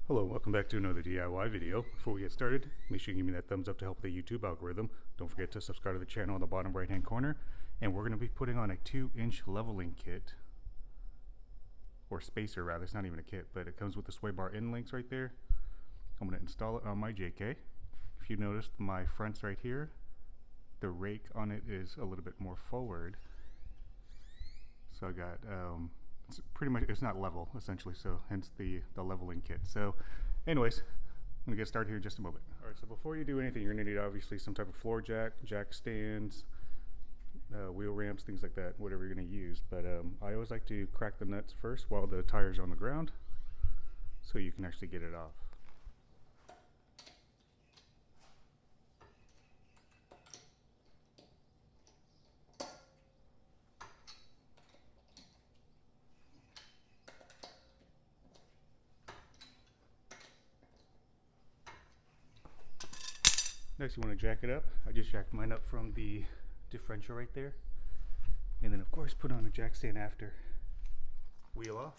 Hello, welcome back to another DIY video. Before we get started, make sure you give me that thumbs up to help the YouTube algorithm. Don't forget to subscribe to the channel in the bottom right hand corner. And we're going to be putting on a 2-inch leveling kit, or spacer rather. It's not even a kit, but it comes with the sway bar end links right there. I'm going to install it on my JK. If you noticed, my front's right here. The rake on it is a little bit more forward. So I got it's pretty much, it's not level essentially, so hence the leveling kit. So anyways, I'm gonna get started here in just a moment. All right, so before you do anything, you're gonna need obviously some type of floor jack stands, wheel ramps, things like that, whatever you're gonna use. But I always like to crack the nuts first while the tires are on the ground so you can actually get it off. Next, you want to jack it up. I just jacked mine up from the differential right there. And then of course put on a jack stand after. Wheel off.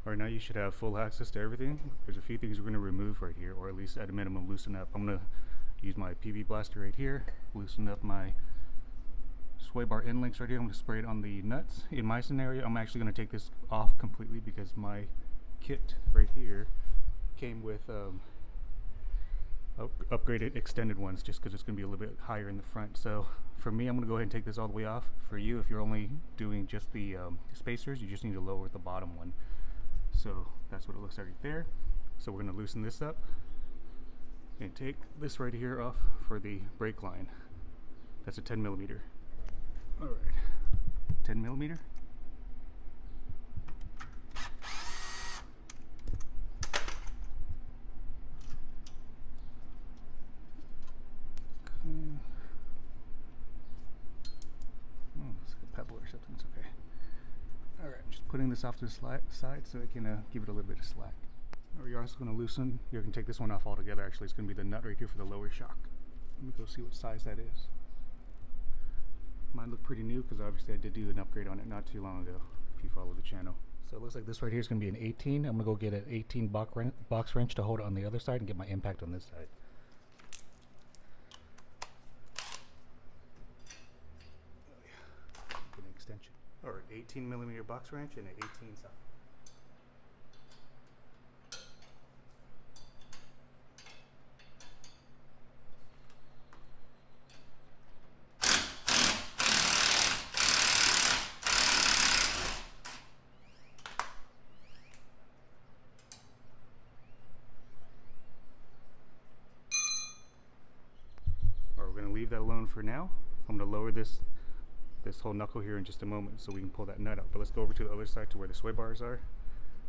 Alright, now you should have full access to everything. There's a few things we're going to remove right here, or at least at a minimum loosen up. I'm going to use my PV blaster right here, loosen up my sway bar end links right here. I'm going to spray it on the nuts. In my scenario, I'm actually going to take this off completely because my kit right here came with upgraded extended ones, just because it's going to be a little bit higher in the front. So for me, I'm going to go ahead and take this all the way off. For you, if you're only doing just the spacers, you just need to lower the bottom one. So that's what it looks like right there. So we're going to loosen this up and take this right here off for the brake line. That's a 10 millimeter. All right, 10 millimeter. It's like a pebble or something. It's okay. Alright, I'm just putting this off to the side so it can give it a little bit of slack. Alright, you're also going to loosen, you're going to take this one off altogether. Actually, it's going to be the nut right here for the lower shock. Let me go see what size that is. Mine look pretty new because obviously I did do an upgrade on it not too long ago, if you follow the channel. So it looks like this right here is going to be an 18. I'm going to go get an 18 box wrench to hold it on the other side and get my impact on this side. Get an extension. Or an 18 millimeter box wrench and an 18 socket. Alright, we're going to leave that alone for now. I'm going to lower this whole knuckle here in just a moment so we can pull that nut out. But let's go over to the other side to where the sway bars are.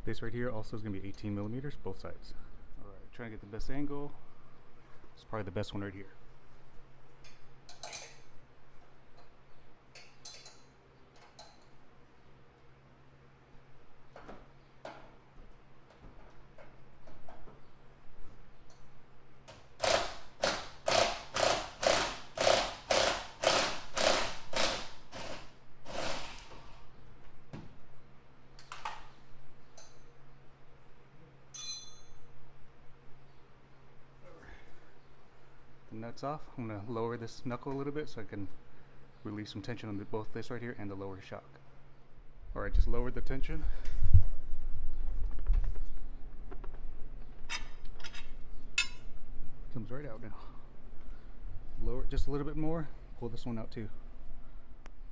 This right here also is going to be 18 millimeters, both sides. Alright, trying to get the best angle. It's probably the best one right here. Nuts off. I'm going to lower this knuckle a little bit so I can release some tension on both this right here and the lower shock. Alright, just lowered the tension. Comes right out now. Lower it just a little bit more. Pull this one out too.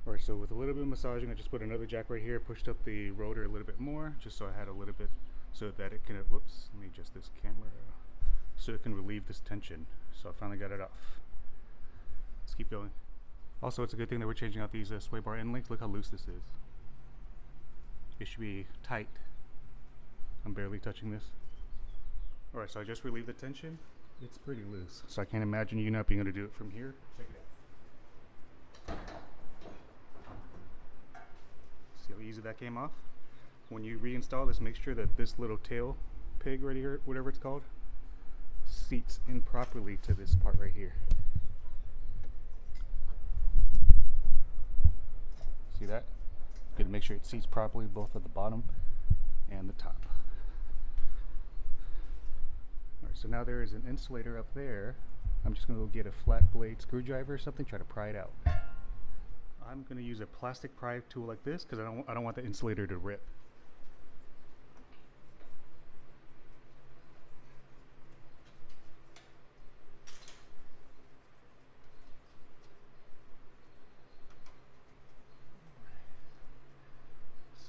Alright, so with a little bit of massaging, I just put another jack right here, pushed up the rotor a little bit more, just so I had a little bit, so that it can, whoops, let me adjust this camera, so it can relieve this tension. So I finally got it off. Let's keep going. Also, it's a good thing that we're changing out these sway bar end links. Look how loose this is. It should be tight. I'm barely touching this. Alright, so I just relieved the tension. It's pretty loose, so I can't imagine you not being able to do it from here. Check it out. See how easy that came off? When you reinstall this, make sure that this little tail peg right here, whatever it's called, seats in properly to this part right here. See that? Good to make sure it seats properly both at the bottom and the top. Alright, so now there is an insulator up there. I'm just going to go get a flat blade screwdriver or something, try to pry it out. I'm going to use a plastic pry tool like this because I don't want the insulator to rip.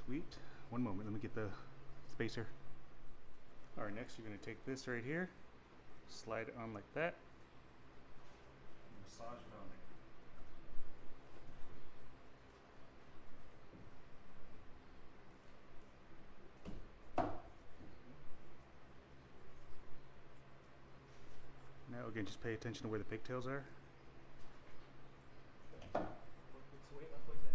Sweet. One moment, let me get the spacer. Alright, next you're going to take this right here, slide it on like that, and massage it on there. Now again, just pay attention to where the pigtails are. Work its way up like that.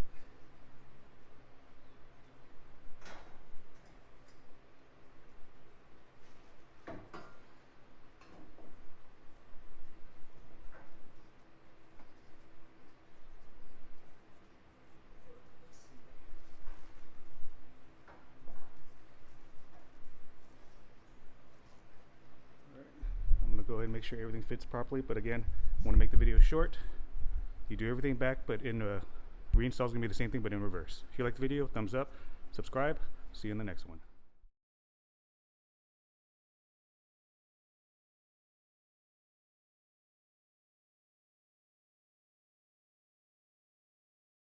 Go ahead and make sure everything fits properly, but again, I want to make the video short. You do everything back, but in reinstall is going to be the same thing but in reverse. If you like the video, thumbs up, subscribe. See you in the next one.